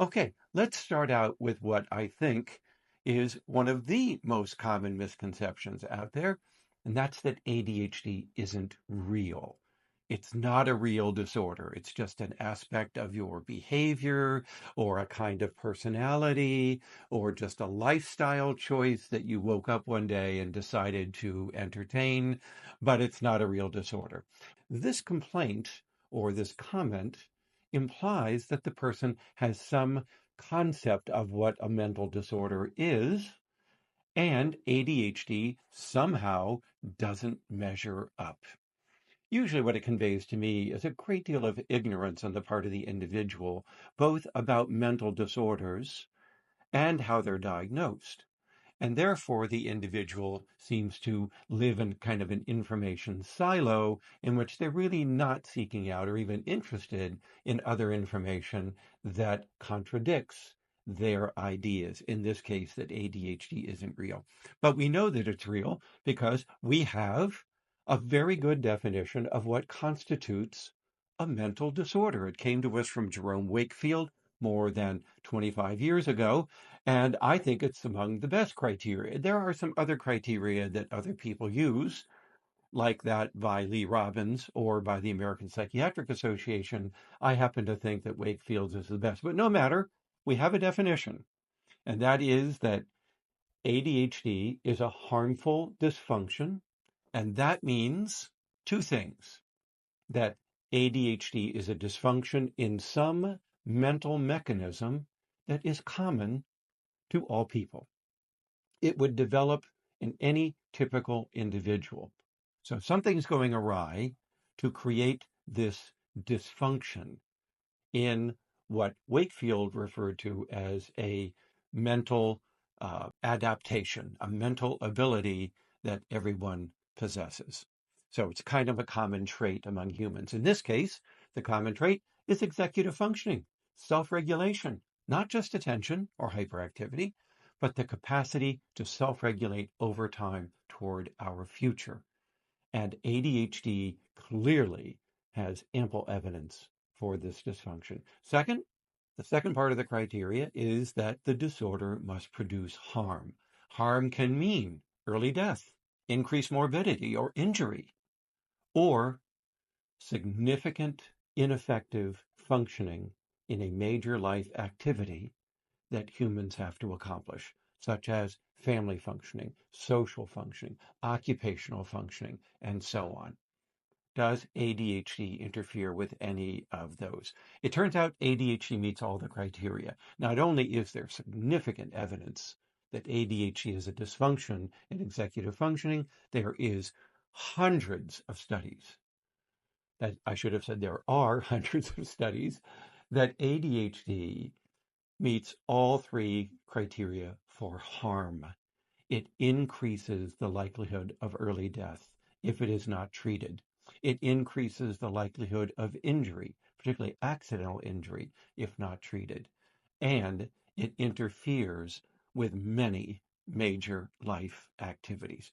Okay, let's start out with what I think is one of the most common misconceptions out there, and that's that ADHD isn't real. It's not a real disorder. It's just an aspect of your behavior or a kind of personality or just a lifestyle choice that you woke up one day and decided to entertain, but it's not a real disorder. This complaint or this comment implies that the person has some concept of what a mental disorder is, and ADHD somehow doesn't measure up. Usually, what it conveys to me is a great deal of ignorance on the part of the individual, both about mental disorders and how they're diagnosed. And therefore, the individual seems to live in kind of an information silo in which they're really not seeking out or even interested in other information that contradicts their ideas. In this case, that ADHD isn't real. But we know that it's real because we have a very good definition of what constitutes a mental disorder. It came to us from Jerome Wakefield more than 25 years ago. And I think it's among the best criteria. There are some other criteria that other people use, like that by Lee Robbins or by the American Psychiatric Association. I happen to think that Wakefield's is the best. But no matter, we have a definition, and that is that ADHD is a harmful dysfunction. And that means two things: that ADHD is a dysfunction in some mental mechanism that is common to all people. It would develop in any typical individual. So something's going awry to create this dysfunction in what Wakefield referred to as a mental adaptation, a mental ability that everyone possesses. So it's kind of a common trait among humans. In this case, the common trait is executive functioning, self regulation, not just attention or hyperactivity, but the capacity to self regulate over time toward our future. And ADHD clearly has ample evidence for this dysfunction. Second, the second part of the criteria is that the disorder must produce harm. Harm can mean early death, increased morbidity or injury, or significant ineffective functioning in a major life activity that humans have to accomplish, such as family functioning, social functioning, occupational functioning, and so on. Does ADHD interfere with any of those? It turns out ADHD meets all the criteria. Not only is there significant evidence that ADHD is a dysfunction in executive functioning, there is hundreds of studies that I should have said there are hundreds of studies that ADHD meets all three criteria for harm. It increases the likelihood of early death if it is not treated. It increases the likelihood of injury, particularly accidental injury, if not treated. And it interferes with many major life activities.